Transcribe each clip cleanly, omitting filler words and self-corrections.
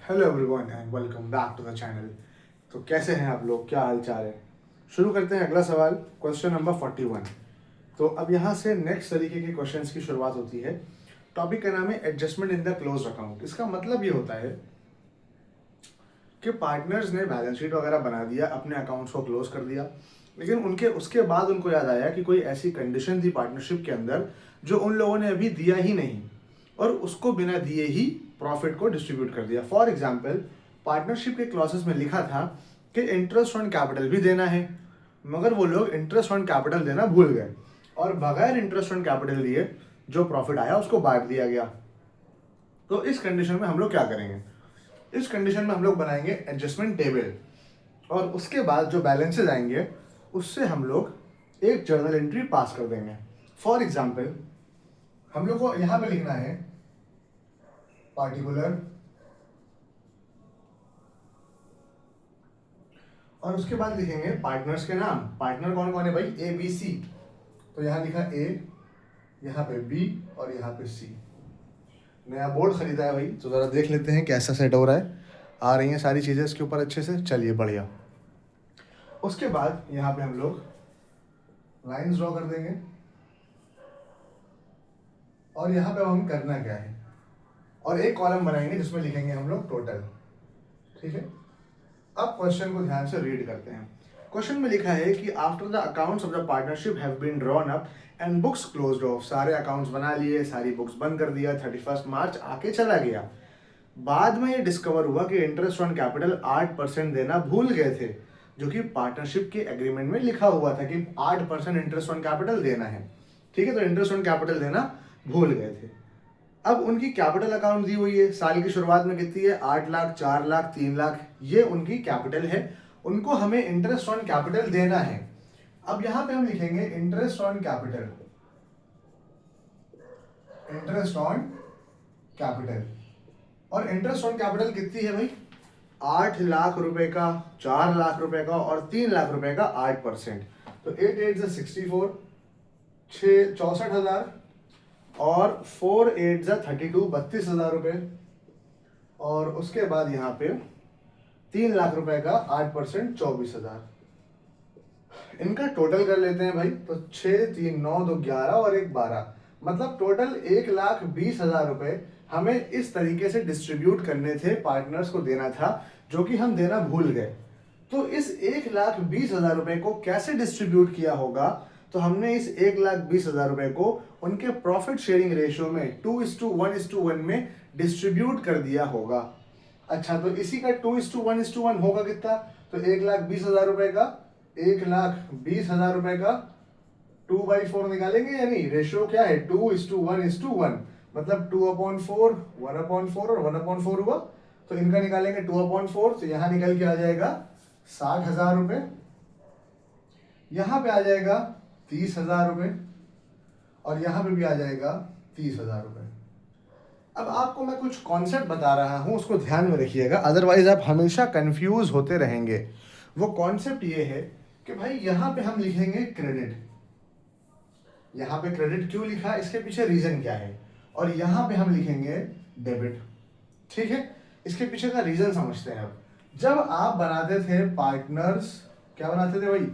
Hello everyone and welcome back to the channel. तो कैसे हैं आप लोग, क्या हाल चाल है। शुरू करते हैं अगला सवाल, क्वेश्चन नंबर 41। तो अब यहाँ से नेक्स्ट तरीके के क्वेश्चंस की शुरुआत होती है। टॉपिक का नाम है adjustment in the close account. इसका मतलब ये होता है कि पार्टनर्स ने बैलेंस शीट वगैरह बना दिया, अपने अकाउंट्स को क्लोज कर दिया, लेकिन उनके उसके बाद उनको याद आया कि कोई ऐसी कंडीशन थी पार्टनरशिप के अंदर जो उन लोगों ने अभी दिया ही नहीं, और उसको बिना दिए ही प्रॉफिट को डिस्ट्रीब्यूट कर दिया। फॉर एग्जाम्पल, पार्टनरशिप के क्लॉसेस में लिखा था कि इंटरेस्ट ऑन कैपिटल भी देना है, मगर वो लोग इंटरेस्ट ऑन कैपिटल देना भूल गए और बगैर इंटरेस्ट ऑन कैपिटल दिए जो प्रॉफिट आया उसको बांट दिया गया। तो इस कंडीशन में हम लोग क्या करेंगे? इस कंडीशन में हम लोग बनाएंगे एडजस्टमेंट टेबल, और उसके बाद जो बैलेंसेज आएंगे उससे हम लोग एक जर्नल एंट्री पास कर देंगे। फॉर एग्जाम्पल, हम लोग को यहां पे लिखना है पार्टिकुलर, और उसके बाद लिखेंगे पार्टनर्स के नाम। पार्टनर कौन कौन है भाई? A B C. तो यहां लिखा ए, यहाँ पे बी और यहाँ पे सी। नया बोर्ड खरीदा है भाई, तो ज़रा देख लेते हैं कैसा सेट हो रहा है। आ रही हैं सारी चीज़ें इसके ऊपर अच्छे से, चलिए बढ़िया। उसके बाद यहाँ पे हम लोग लाइंस ड्रॉ कर देंगे, और यहाँ पे हम करना क्या है, और एक कॉलम बनाएंगे जिसमें लिखेंगे हम लोग टोटल। ठीक है, अब क्वेश्चन को ध्यान से रीड करते हैं। क्वेश्चन में लिखा है कि after the accounts of the partnership have been drawn up and books closed off. सारे अकाउंट्स बना लिए, सारी बुक्स बंद कर दिया, 31 मार्च आके चला गया। बाद में ये डिस्कवर हुआ कि इंटरेस्ट ऑन कैपिटल 8% देना भूल गए थे, जो कि पार्टनरशिप के एग्रीमेंट में लिखा हुआ था कि 8% इंटरेस्ट ऑन कैपिटल देना है। ठीक है, तो इंटरेस्ट ऑन कैपिटल देना भूल गए थे। अब उनकी कैपिटल अकाउंट दी हुई है, साल की शुरुआत में कितनी है? 8 लाख, 4 लाख, 3 लाख, ये उनकी कैपिटल है। उनको हमें इंटरेस्ट ऑन कैपिटल देना है। अब यहां पे हम लिखेंगे interest on capital, interest on capital. और इंटरेस्ट ऑन कैपिटल कितनी है भाई? 8 लाख रुपए का, 4 लाख रुपए का और 3 लाख रुपए का 8%। तो 8 8 से 64, 64,000, और 4 8 जा 32, 32,000 रुपए। और उसके बाद यहाँ पे 3 लाख रुपए का 8%, 24,000। इनका टोटल कर लेते हैं भाई, तो 6 3 9 2 11 और 1 12, मतलब टोटल 1,20,000 रुपए हमें इस तरीके से डिस्ट्रीब्यूट करने थे, पार्टनर्स को देना था, जो कि हम देना भूल गए। तो इस 1,20,000 रुपए को कैसे डिस्ट्रीब्यूट किया होगा? तो हमने इस 1,20,000 रुपए को उनके प्रॉफिट शेयरिंग रेशियो में 2:1:1 में डिस्ट्रीब्यूट कर दिया होगा। अच्छा, तो इसी का 2:1:1 होगा कितना? तो 1,20,000 रुपए का, 1,20,000 रुपए का 2/4 निकालेंगे, यानी रेशियो क्या है? 2:1:1, मतलब 2/4, 1/4 और 1/4 हुआ। तो इनका निकालेंगे 2/4, तो यहां निकल के आ जाएगा 60,000 रुपए, यहां पे आ जाएगा 30,000 रुपए, और यहां पे भी आ जाएगा 30,000 रुपए। अब आपको मैं कुछ कॉन्सेप्ट बता रहा हूं, उसको ध्यान में रखिएगा, अदरवाइज आप हमेशा कंफ्यूज होते रहेंगे। वो कॉन्सेप्ट ये है कि भाई यहां पे हम लिखेंगे क्रेडिट। यहां पे क्रेडिट क्यों लिखा, इसके पीछे रीजन क्या है? और यहां पे हम लिखेंगे डेबिट। ठीक है, इसके पीछे का रीजन समझते हैं। अब जब आप बनाते थे पार्टनर्स, क्या बनाते थे भाई?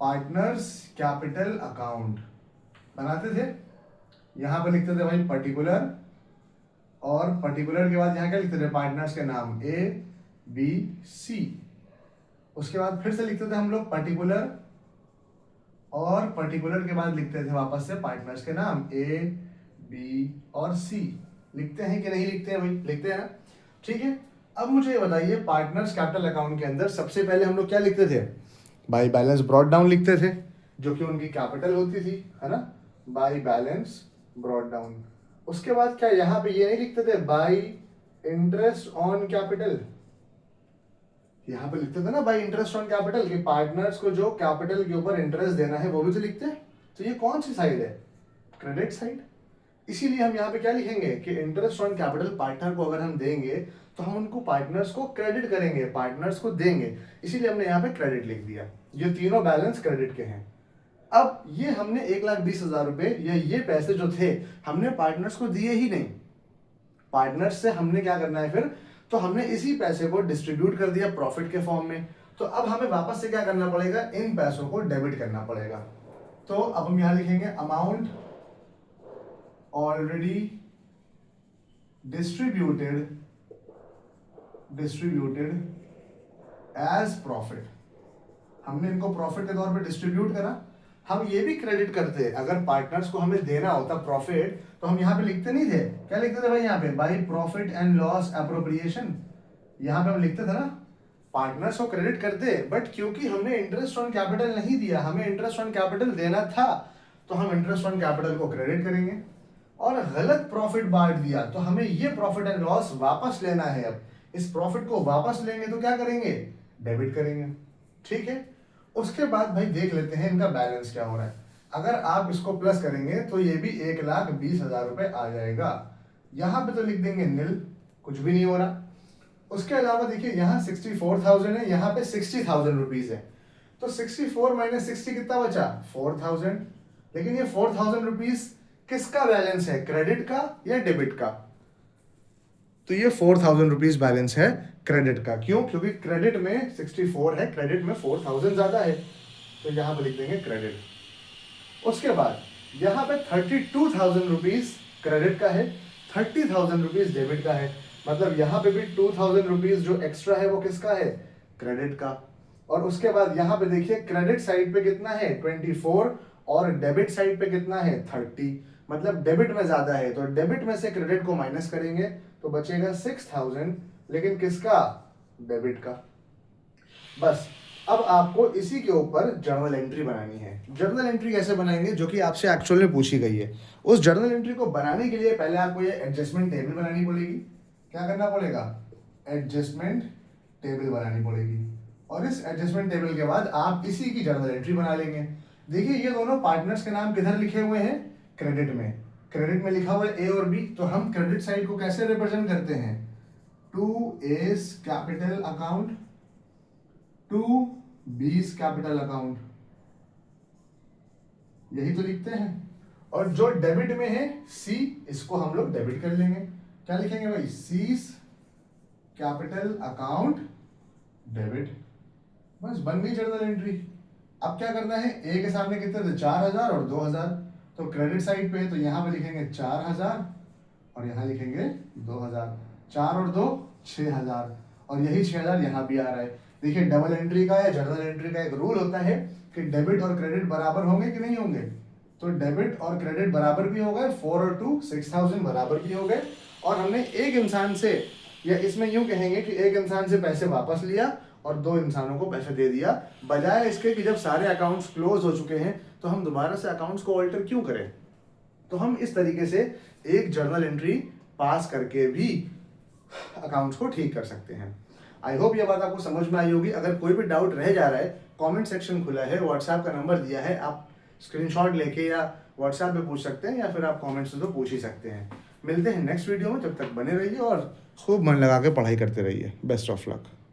पार्टनर्स कैपिटल अकाउंट बनाते थे। यहां पे लिखते थे भाई पर्टिकुलर, और पर्टिकुलर के बाद यहां क्या लिखते थे? पार्टनर्स के नाम ए बी सी। उसके बाद फिर से लिखते थे हम लोग पर्टिकुलर, और पर्टिकुलर के बाद लिखते थे वापस से पार्टनर्स के नाम ए बी और सी। लिखते हैं कि नहीं लिखते हैं भाई? लिखते हैं ना। ठीक है, अब मुझे ये बताइए, पार्टनर्स कैपिटल अकाउंट के अंदर सबसे पहले हम लोग क्या लिखते थे? बाय बैलेंस ब्रॉट डाउन लिखते थे, जो कि उनकी कैपिटल होती थी, है ना? By balance brought down. उसके बाद क्या यहां पे ये नहीं लिखते थे बाय इंटरेस्ट ऑन कैपिटल? यहां पे लिखते थे ना बाय इंटरेस्ट ऑन कैपिटल, कि पार्टनर्स को जो कैपिटल के ऊपर इंटरेस्ट देना है वो भी तो लिखते हैं। तो ये कौन सी साइड है? Credit side. इसीलिए हम यहाँ पे क्या लिखेंगे कि इंटरेस्ट ऑन कैपिटल पार्टनर को अगर हम देंगे तो हम उनको पार्टनर्स को क्रेडिट करेंगे, पार्टनर्स को देंगे, इसीलिए हमने यहाँ पे क्रेडिट लिख दिया। ये तीनों बैलेंस क्रेडिट के हैं। अब ये हमने 1,20,000 रुपए या ये पैसे जो थे हमने पार्टनर्स को दिए ही नहीं। पार्टनर्स से हमने क्या करना है फिर? तो हमने इसी पैसे को डिस्ट्रीब्यूट कर दिया प्रॉफिट के फॉर्म में। तो अब हमें वापस से क्या करना पड़ेगा, इन पैसों को डेबिट करना पड़ेगा। तो अब हम यहां लिखेंगे amount already distributed as profit. हमने इनको प्रॉफिट के तौर पे डिस्ट्रीब्यूट करा। हम ये भी क्रेडिट करते, अगर पार्टनर्स को हमें देना होता प्रॉफिट तो हम यहाँ पे लिखते नहीं थे, क्या लिखते थे भाई यहाँ पे, by profit and loss appropriation. यहाँ पे हम लिखते थे ना, पार्टनर्स को क्रेडिट करते, बट क्योंकि हमने इंटरेस्ट ऑन कैपिटल नहीं दिया, हमें इंटरेस्ट ऑन कैपिटल देना था, तो हम इंटरेस्ट ऑन कैपिटल को क्रेडिट करेंगे। और गलत प्रॉफिट बांट दिया तो हमें ये प्रॉफिट एंड लॉस वापस लेना है। अब इस प्रॉफिट को वापस लेंगे तो क्या करेंगे, डेबिट करेंगे। ठीक है, उसके बाद भाई देख लेते हैं इनका बैलेंस क्या हो रहा है। अगर आप इसको प्लस करेंगे तो ये भी 1,20,000 रुपए आ जाएगा। यहाँ पे तो लिख देंगे नील, कुछ भी नहीं हो रहा। उसके अलावा देखिए यहाँ 64,000 है, यहाँ पे 60,000 रुपीज है, तो 64 माइनस 60 कितना बचा, 4,000। लेकिन ये 4,000 रुपीज किसका बैलेंस है, क्रेडिट का या डेबिट का, तो ये 4,000 रुपीज बैलेंस है क्रेडिट का। क्यों, क्योंकि क्रेडिट में 64 है, क्रेडिट में 4,000 ज्यादा है, तो यहाँ पे लिख देंगे क्रेडिट। उसके बाद यहाँ पे 32,000 रुपीज क्रेडिट का है, 30,000 रुपीज डेबिट का है। मतलब यहाँ पे भी 2,000 रुपीज जो एक्स्ट्रा है वो किसका है, क्रेडिट का। और उसके बाद यहाँ पे देखिए क्रेडिट साइड पे कितना है 24 और डेबिट साइड पे कितना है 30। मतलब डेबिट में ज्यादा है, तो डेबिट में से क्रेडिट को माइनस करेंगे तो बचेगा 6,000, लेकिन किसका, डेबिट का। बस अब आपको इसी के ऊपर जर्नल एंट्री बनानी है। जर्नल एंट्री कैसे बनाएंगे, जो कि आपसे एक्चुअल में पूछी गई है। उस जर्नल एंट्री को बनाने के लिए पहले आपको ये एडजस्टमेंट टेबल बनानी पड़ेगी। क्या करना पड़ेगा, एडजस्टमेंट टेबल बनानी पड़ेगी। और इस एडजस्टमेंट टेबल के बाद आप इसी की जर्नल एंट्री बना लेंगे। देखिए ये दोनों पार्टनर्स के नाम किधर लिखे हुए हैं, क्रेडिट में। क्रेडिट में लिखा हुआ है ए और बी, तो हम क्रेडिट साइड को कैसे रिप्रेजेंट करते हैं, 2A's capital account, 2B's capital account, यही तो लिखते हैं। और जो डेबिट में है सी, इसको हम लोग डेबिट कर लेंगे। क्या लिखेंगे भाई, C's कैपिटल अकाउंट डेबिट। बस बन गई जर्नल एंट्री। अब क्या करना है, ए के सामने कितने थे, 4,000 और 2,000, तो क्रेडिट साइड पे तो यहाँ पे लिखेंगे 4,000 और यहाँ लिखेंगे 2,000। 4 और 2 6,000, और यही 6,000 यहाँ भी आ रहा है। देखिए डबल एंट्री का या जर्नल एंट्री का एक रूल होता है कि डेबिट और क्रेडिट बराबर होंगे कि नहीं होंगे। तो डेबिट और क्रेडिट बराबर भी हो गए, 4 और 2 6,000 बराबर भी हो गए। और हमने एक इंसान से, या इसमें यूं कहेंगे कि एक इंसान से पैसे वापस लिया और 2 इंसानों को पैसे दे दिया, बजाय इसके कि जब सारे अकाउंट्स क्लोज हो चुके हैं तो हम दोबारा से अकाउंट्स को ऑल्टर क्यों करें। तो हम इस तरीके से एक जर्नल एंट्री पास करके भी अकाउंट्स को ठीक कर सकते हैं। आई होप ये बात आपको समझ में आई होगी। अगर कोई भी डाउट रह जा रहा है, कमेंट सेक्शन खुला है, व्हाट्सएप का नंबर दिया है, आप स्क्रीनशॉट लेके या व्हाट्सएप पे पूछ सकते हैं, या फिर आप कमेंट्स से तो पूछ ही सकते हैं। मिलते हैं नेक्स्ट वीडियो में, तब तक बने रहिए और खूब मन लगा के पढ़ाई करते रहिए। Best of luck.